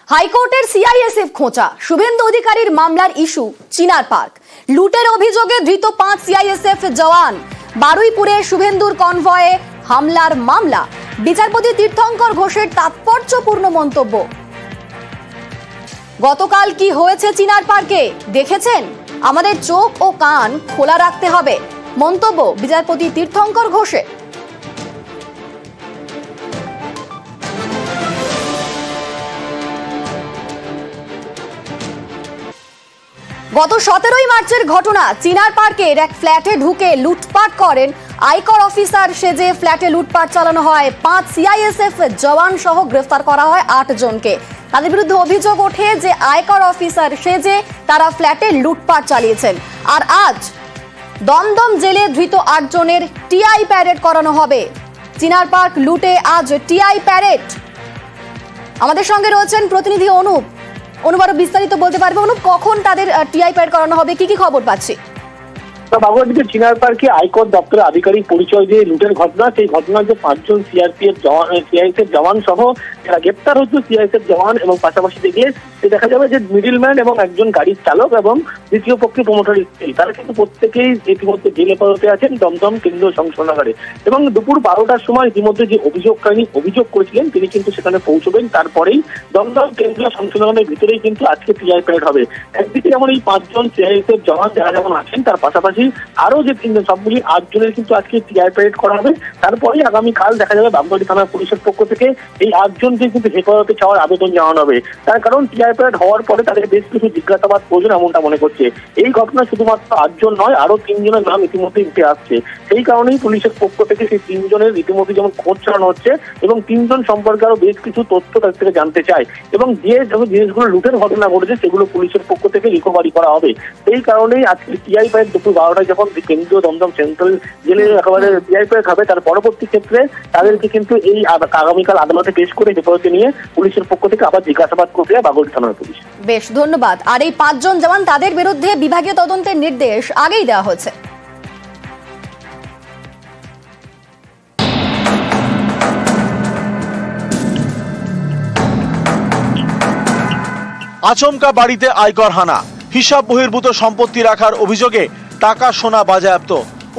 হাইকোর্টের সিআইএসএফ খোঁচা, শুভেন্দু অধিকারীর মামলার ইস্যু চিনার পার্ক। লুটের অভিযোগে ধৃত 5 সিআইএসএফ জওয়ান। বারুইপুরে শুভেন্দুর কনভয়ে হামলার মামলা। বিচারপতি তীর্থঙ্কর ঘোষের তাৎপর্যপূর্ণ মন্তব্য। গতকাল কি হয়েছে চিনার পার্কে দেখেছেন? আমাদের চোখ ও কান খোলা রাখতে হবে, মন্তব্য বিচারপতি তীর্থঙ্কর ঘোষের। গত 17 মার্চের ঘটনা। চিনার পার্কের এক ফ্ল্যাটে ঢুকে লুটপাট করেন আয়কর অফিসার সেজে। ফ্ল্যাটে লুটপাট চালানো হয়। 5 সিআইএসএফ জওয়ান সহ গ্রেফতার করা হয় 8 জনকে। তাদের বিরুদ্ধে অভিযোগ ওঠে যে আয়কর অফিসার সেজে তারা ফ্ল্যাটে লুটপাট চালিয়েছেন। আর আজ দমদম জেলে ধৃত 8 জনের টিআই প্যারেড করানো হবে। চিনার পার্ক লুটে আজ টিআই প্যারেড। আমাদের সঙ্গে রয়েছেন প্রতিনিধি অনুপ। আরো বিস্তারিত বলতে পারবে অনুপ, কখন তাদের টিআই প্যাড করানো হবে, কি কি খবর পাচ্ছি? বাবুয়াদিকে চিনার পার্কে আয়কর দপ্তরের আধিকারিক পরিচয় দিয়ে লুটের ঘটনা, সেই ঘটনার যে 5 জন সিআইএসএফ জওয়ান সহ যারা গ্রেপ্তার হচ্ছে সিআইএসএফ জওয়ান, এবং পাশাপাশি দেখলে দেখা যাবে যে মিডিলম্যান এবং একজন গাড়ির চালক এবং দ্বিতীয় পক্ষে প্রমোটার স্ত্রী, তারা কিন্তু প্রত্যেকেই ইতিমধ্যে জেলে পালতে আছেন দমদম কেন্দ্রীয় সংশোধনাগারে। এবং দুপুর 12টার সময় ইতিমধ্যে যে অভিযোগকারী অভিযোগ করেছিলেন তিনি কিন্তু সেখানে পৌঁছবেন। তারপরেই দমদম কেন্দ্রীয় সংশোধনাগারের ভিতরেই কিন্তু আজকে টিআই প্যারেড হবে। একদিকে যেমন এই 5 জন সিআইএসএফ জওয়ান যারা যেমন আছেন, তার পাশাপাশি আরো যে 3 জন, সবগুলি 8 জনের কিন্তু আজকে টিআই প্যারেড করা হবে। তারপরে আগামীকাল দেখা যাবে বাগবাড়ি থানা পুলিশের পক্ষ থেকে এই 8 জনকে কিন্তু হেফাজতে চাওয়ার আবেদন জানানো হবে। তার কারণ টিআই প্যারেড হওয়ার পরে তাদের বেশ কিছু জিজ্ঞাসাবাদ প্রয়োজন, এমনটা মনে করছে। এই ঘটনা শুধুমাত্র 8 জন নয়, আরো 3 জনের নাম ইতিমধ্যে উঠে আসছে। সেই কারণেই পুলিশের পক্ষ থেকে সেই 3 জনের ইতিমধ্যে যেমন খোঁজ চালানো হচ্ছে এবং 3 জন সম্পর্কে আরো বেশ কিছু তথ্য তাদের থেকে জানতে চায়। এবং যে জিনিসগুলো লুটের ঘটনা ঘটেছে সেগুলো পুলিশের পক্ষ থেকে রিকভারি করা হবে। সেই কারণেই আজকে টিআই প্যারেড দুপুর 12টায় যখন কেন্দ্রীয় দমদম সেন্ট্রাল জেলে একেবারে টিআই প্যারেড হবে, তার পরবর্তী ক্ষেত্রে তাদেরকে কিন্তু এই আগামীকাল আদালতে পেশ করে হেফাজতে নিয়ে পুলিশের পক্ষ থেকে আবার জিজ্ঞাসাবাদ করবে বাগবাড়ি থানার পুলিশ। বেশ, ধন্যবাদ। আর এই 5 জন জওয়ান, তাদের বিরুদ্ধে বিভাগীয় তদন্তের নির্দেশ আগেই দেওয়া হয়েছে। আচমকা বাড়িতে আয়কর হানা, হিসাব বহির্ভূত সম্পত্তি রাখার অভিযোগে টাকা সোনা বাজেয়াপ্ত।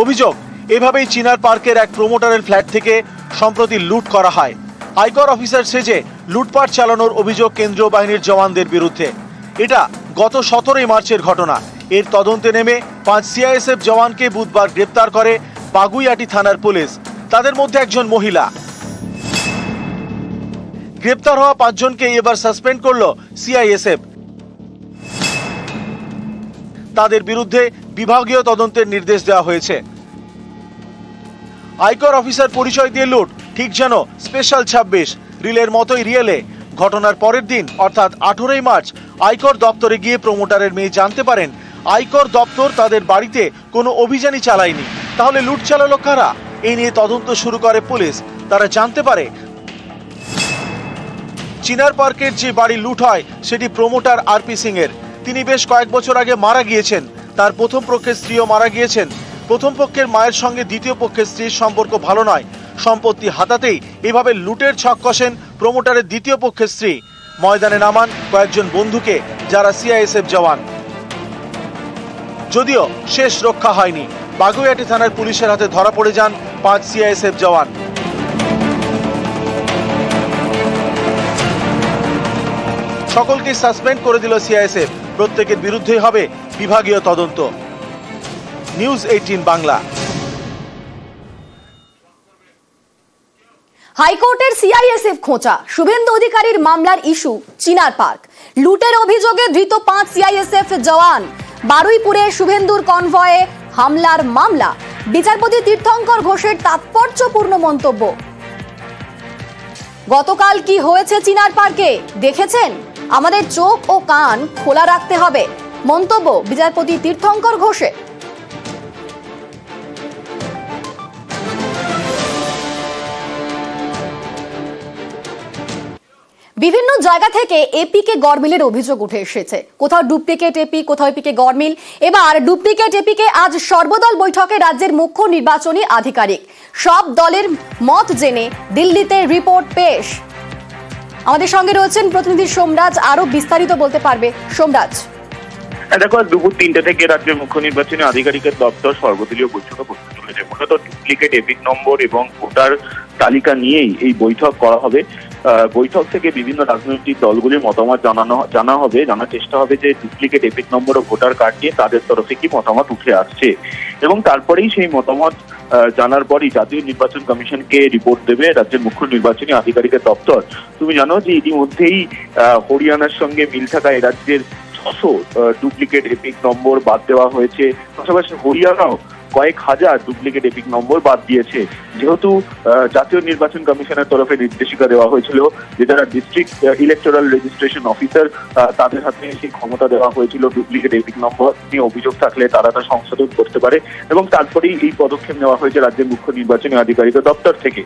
অভিযোগ, এভাবেই চিনার পার্কের এক প্রমোটারের ফ্ল্যাট থেকে সম্প্রতি লুট করা হয়। আয়কর অফিসার সেজে লুটপাট চালানোর অভিযোগ কেন্দ্রীয় বাহিনীর জওয়ানদের বিরুদ্ধে। এটা গত 17 মার্চের ঘটনা। এর তদন্তে নেমে 5 সিআইএসএফ জওয়ানকে বুধবার গ্রেপ্তার করে বাগুইআটি থানার পুলিশ। তাদের মধ্যে একজন মহিলা। গ্রেপ্তার হওয়া 5 জনকে এবার সাসপেন্ড করলো সিআইএসএফ। তাদের বিরুদ্ধে বিভাগীয় তদন্তের নির্দেশ দেওয়া হয়েছে। আয়কর অফিসার পরিচয় দিয়ে লুট, ঠিক যেন স্পেশাল 26 রিলের মতোই রিয়েলে। ঘটনার পরের দিন অর্থাৎ 18 মার্চ আয়কর দপ্তরে গিয়ে প্রমোটারের মেয়ে জানতে পারেন আয়কর দপ্তর তাদের বাড়িতে কোনো অভিযানই চালায়নি। তাহলে লুট চালালো কারা? এই নিয়ে তদন্ত শুরু করে পুলিশ। তারা জানতে পারে চিনার পার্কের যে বাড়ি লুট হয় সেটি প্রমোটার আরপি সিং এর। তিনি বেশ কয়েক বছর আগে মারা গিয়েছেন। তার প্রথম পক্ষের স্ত্রীও মারা গিয়েছেন। প্রথম পক্ষের মায়ের সঙ্গে দ্বিতীয় পক্ষের স্ত্রীর সম্পর্ক ভালো নয়। সম্পত্তি হাতাতেই এভাবে লুটের ছক কষেন প্রমোটারের দ্বিতীয় পক্ষের স্ত্রী। ময়দানে নামান কয়েকজন বন্ধুকে যারা সিআইএসএফ জওয়ান। যদিও শেষ রক্ষা হয়নি। বাগুইআটি থানার পুলিশের হাতে ধরা পড়ে যান 5 সিআইএসএফ জওয়ান। সকলকে সাসপেন্ড করে দিল সিআইএসএফ। প্রত্যেকের বিরুদ্ধেই হবে বিভাগীয় তদন্ত। নিউজ 18 বাংলা। হাইকোর্টের সিআইএসএফ খোঁচা, শুভেন্দু অধিকারীর মামলার ইস্যু চিনার পার্ক। লুটের অভিযোগে ধৃত 5 সিআইএসএফ জওয়ান। বারুইপুরে শুভেন্দুর কনভয়ে হামলার মামলা। বিচারপতি তীর্থঙ্কর ঘোষের তাৎপর্যপূর্ণ মন্তব্য। গতকাল কি হয়েছে চিনার পার্কে দেখেছেন? আমাদের চোখ ও কান খোলা রাখতে হবে, মন্তব্য বিচারপতি তীর্থঙ্কর ঘোষের। বিভিন্ন জায়গা থেকে এপিকে গড়মিলের অভিযোগ উঠে এসেছে। কোথাও ডুপ্লিকেট এপি, কোথাও এপিকে গড়মিল। এবার ডুপ্লিকেট এপিকে আজ সর্বদল বৈঠকে রাজ্যের মুখ্য নির্বাচনী আধিকারিক। সব দলের মত জেনে দিল্লিতে রিপোর্ট পেশ। আমাদের সঙ্গে রয়েছেন প্রতিনিধি সোমরাজ, আরো বিস্তারিত বলতে পারবে সোমরাজ। দেখো, দুপুর 3টে থেকে রাজ্যের মুখ্য নির্বাচনী আধিকারিকের দপ্তর সর্বদলীয় বৈঠকে বসতে চলেছে। মূলত ডুপ্লিকেট এপিক নম্বর এবং ভোটার তালিকা নিয়েই এই বৈঠক করা হবে। বৈঠক থেকে বিভিন্ন রাজনৈতিক দলগুলির মতামত জানার চেষ্টা হবে যে ডুপ্লিকেট এপিক নম্বর ও ভোটার কার্ড নিয়ে তাদের তরফে কি মতামত উঠে আসছে, এবং তারপরেই সেই মতামত জানার পরই জাতীয় নির্বাচন কমিশনকে রিপোর্ট দেবে রাজ্যের মুখ্য নির্বাচনী আধিকারিকের দপ্তর। তুমি জানো যে ইতিমধ্যেই হরিয়ানার সঙ্গে মিল থাকা এ রাজ্যের 600 ডুপ্লিকেট এপিক নম্বর বাদ দেওয়া হয়েছে। পাশাপাশি হরিয়ানাও কয়েক হাজার ডুপ্লিকেট এপিক নম্বর বাদ দিয়েছে, যেহেতু জাতীয় নির্বাচন কমিশনের তরফে নির্দেশিকা দেওয়া হয়েছিল যে যারা ডিস্ট্রিক্ট ইলেকটোরাল রেজিস্ট্রেশন অফিসার তাদের হাতে সেই ক্ষমতা দেওয়া হয়েছিল ডুপ্লিকেট এপিক নম্বর নিয়ে অভিযোগ থাকলে তারা তা সংশোধন করতে পারে, এবং তারপরেই এই পদক্ষেপ নেওয়া হয়েছে রাজ্যের মুখ্য নির্বাচনী আধিকারিকের দপ্তর থেকে।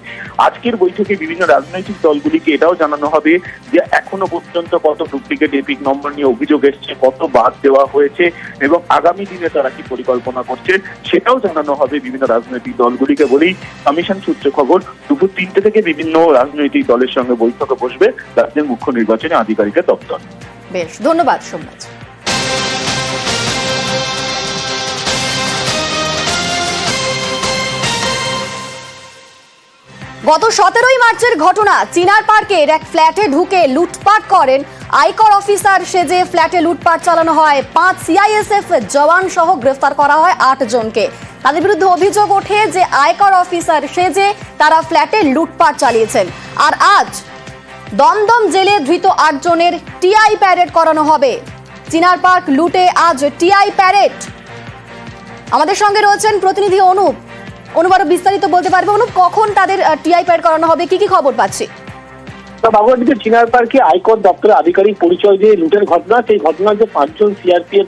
আজকের বৈঠকে বিভিন্ন রাজনৈতিক দলগুলিকে এটাও জানানো হবে যে এখনো পর্যন্ত কত ডুপ্লিকেট এপিক নম্বর নিয়ে অভিযোগ এসছে, কত বাদ দেওয়া হয়েছে, এবং আগামী দিনে তারা কি পরিকল্পনা করছে সেটাও জানানো হবে বিভিন্ন রাজনৈতিক দলগুলিকে বলেই কমিশন সূত্রে খবর। দুপুর 3টে থেকে বিভিন্ন রাজনৈতিক দলের সঙ্গে বৈঠকে বসবে রাজ্যের মুখ্য নির্বাচনী আধিকারিকের দপ্তর। বেশ, ধন্যবাদ সোমরাজ। গত 17 মার্চের ঘটনা, চিনার পার্কের এক ফ্ল্যাটে ঢুকে লুটপাট করেন আয়কর অফিসার সেজে ফ্ল্যাটে লুটপাট চালানো হয়। 5 সিআইএসএফ জওয়ান সহ গ্রেফতার করা হয় 8 জনকে। তাদের বিরুদ্ধে অভিযোগ ওঠে যে আয়কর অফিসার সেজে তারা ফ্ল্যাটে লুটপাট চালিয়েছেন। আর আজ দমদম জেলে ধৃত 8 জনের টিআই প্যারেড করানো হবে। চিনার পার্ক লুটে আজ টিআই প্যারেড। আমাদের সঙ্গে রয়েছেন প্রতিনিধি অনুপ। আরো বিস্তারিত বলতে পারবে অনুপ, কখন তাদের টিআই প্যারেড করানো হবে, কি কি খবর পাচ্ছি? বাবুঘাটিতে চিনার পার্কে আয়কর দপ্তরের আধিকারিক পরিচয় দিয়ে লুটের ঘটনা, সেই ঘটনার যে 5 জন সিআরপিএফ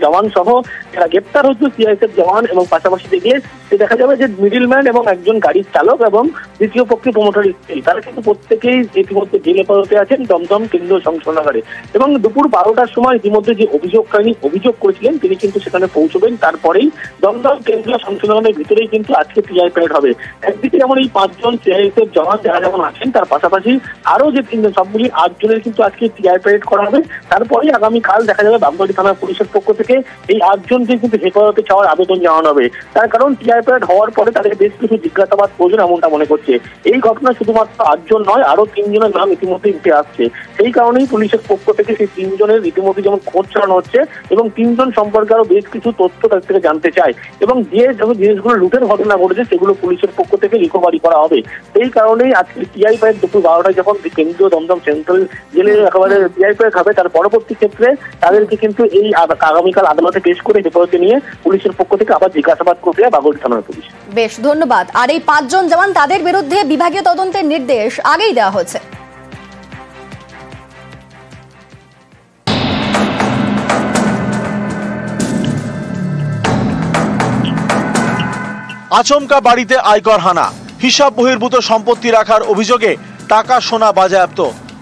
জওয়ান সহ যারা গ্রেপ্তার হচ্ছে সিআইএসএফ জওয়ান, এবং পাশাপাশি দেখলে দেখা যাবে যে মিডিলম্যান এবং একজন গাড়ির চালক এবং দ্বিতীয় পক্ষে প্রমোটার স্ত্রী, তারা কিন্তু প্রত্যেকেই ইতিমধ্যে জেলে পড়তে আছেন দমদম কেন্দ্রীয় সংশোধনাগারে। এবং দুপুর 12টার সময় ইতিমধ্যে যে অভিযোগকারী অভিযোগ করেছিলেন তিনি কিন্তু সেখানে পৌঁছবেন। তারপরেই দমদম কেন্দ্রীয় সংশোধনাগারের ভিতরেই কিন্তু আজকে টিআই প্যারেড হবে। একদিকে যেমন এই 5 জন সিআইএসএফ জওয়ান যারা যেমন আছেন, তার পাশাপাশি আরো যে 3 জন, সবগুলি 8 জনের কিন্তু আজকে টিআই প্যারেড করা হবে। তারপরেই আগামীকাল দেখা যাবে বাগবাড়ি থানা পুলিশের পক্ষ থেকে এই 8 জনকে কিন্তু হেফাজতে চাওয়ার আবেদন জানানো হবে। তার কারণ টিআই প্যারেড হওয়ার পরে তাদের বেশ কিছু জিজ্ঞাসাবাদ প্রয়োজন এমনটা মনে করছে। এই ঘটনা শুধুমাত্র 8 জন নয়, আরো 3 জনের নাম ইতিমধ্যে উঠে আসছে। সেই কারণেই পুলিশের পক্ষ থেকে সেই 3 জনের ইতিমধ্যে যেমন খোঁজ চালানো হচ্ছে, এবং 3 জন সম্পর্কে আরো বেশ কিছু তথ্য তাদের থেকে জানতে চায়, এবং যে জিনিসগুলো লুটের ঘটনা ঘটেছে সেগুলো পুলিশের পক্ষ থেকে রিকভারি করা হবে। এই কারণেই আজকে টিআই প্যারেড দুপুর 12টায় যখন কেন্দ্রীয় দমদম সেন্ট্রাল জেলে একেবারে টিআই প্যারেড হবে, তার পরবর্তী ক্ষেত্রে তাদেরকে কিন্তু এই আগামীকাল আদালতে পেশ করে হেফাজতে নিয়ে পুলিশের পক্ষ থেকে আবার জিজ্ঞাসাবাদ করবে বাগবাড়ি থানার পুলিশ। বেশ, ধন্যবাদ। আর এই 5 জন জওয়ান, তাদের বিরুদ্ধে বিভাগীয় তদন্তের নির্দেশ আগেই দেওয়া হয়েছে। আচমকা বাড়িতে আয়কর হানা, হিসাব বহির্ভূত সম্পত্তি রাখার অভিযোগে টাকা সোনা বাজেয়াপ্ত।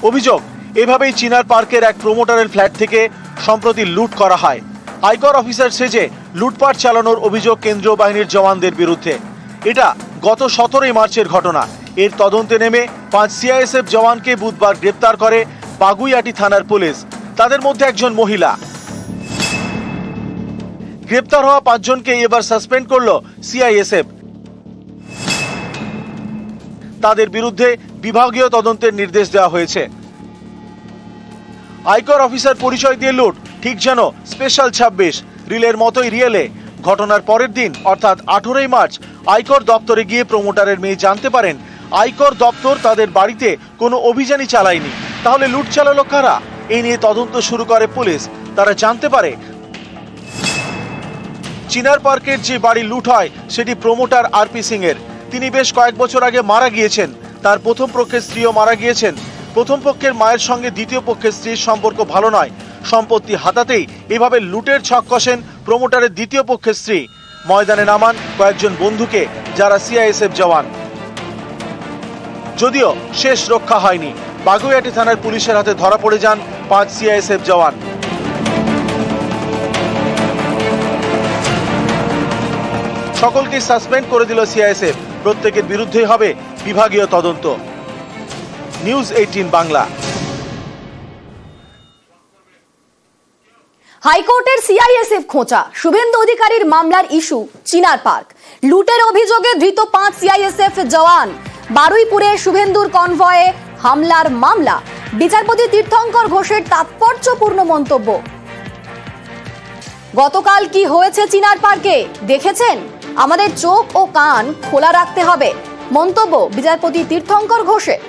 অভিযোগ, এভাবেই চিনার পার্কের এক প্রমোটারের ফ্ল্যাট থেকে সম্প্রতি লুট করা হয়। আয়কর অফিসার সেজে লুটপাট চালানোর অভিযোগ কেন্দ্রীয় বাহিনীর জওয়ানদের বিরুদ্ধে। এটা গত 17 মার্চের ঘটনা। এর তদন্তে নেমে 5 সিআইএসএফ জওয়ানকে বুধবার গ্রেপ্তার করে বাগুইআটি থানার পুলিশ। তাদের মধ্যে একজন মহিলা। গ্রেপ্তার হওয়া 5 জনকে এবার সাসপেন্ড করলো সিআইএসএফ। তাদের বিরুদ্ধে বিভাগীয় তদন্তের নির্দেশ দেওয়া হয়েছে। আয়কর অফিসার পরিচয় দিয়ে লুট, ঠিক যেন স্পেশাল 26 রিলের মতোই রিয়েলে। ঘটনার পরের দিন অর্থাৎ 18 মার্চ আয়কর দপ্তরে গিয়ে প্রমোটারের মেয়ে জানতে পারেন আয়কর দপ্তর তাদের বাড়িতে কোনো অভিযানই চালায়নি। তাহলে লুট চালালো কারা? এই নিয়ে তদন্ত শুরু করে পুলিশ। তারা জানতে পারে চিনার পার্কের যে বাড়ি লুট হয় সেটি প্রমোটার আরপি সিং এর। তিনি বেশ কয়েক বছর আগে মারা গিয়েছেন। তার প্রথম পক্ষের স্ত্রীও মারা গিয়েছেন। প্রথম পক্ষের মায়ের সঙ্গে দ্বিতীয় পক্ষের স্ত্রীর সম্পর্ক ভালো নয়। সম্পত্তি হাতাতেই এভাবে লুটের ছক কষেন প্রমোটারের দ্বিতীয় পক্ষের স্ত্রী। ময়দানে নামান কয়েকজন বন্ধুকে যারা সিআইএসএফ জওয়ান। যদিও শেষ রক্ষা হয়নি। বাগুইআটি থানার পুলিশের হাতে ধরা পড়ে যান 5 সিআইএসএফ জওয়ান। সকলকে সাসপেন্ড করে দিল সিআইএসএফ। প্রত্যেকের বিরুদ্ধে হবে বিভাগীয় তদন্ত। নিউজ 18 বাংলা। হাইকোর্টের সিআইএসএফ খোঁচা, শুভেন্দু অধিকারীর মামলার ইস্যু চিনার পার্ক। লুটের অভিযোগে ধৃত 5 সিআইএসএফ জওয়ান। বারুইপুরে শুভেন্দুর কনভয়ে হামলার মামলা। বিচারপতি তীর্থঙ্কর ঘোষের তাৎপর্যপূর্ণ মন্তব্য। গতকাল কি হয়েছে চিনার পার্কে দেখেছেন? আমাদের চোখ ও কান খোলা রাখতে হবে, মন্তব্য বিচারপতি তীর্থঙ্কর ঘোষের।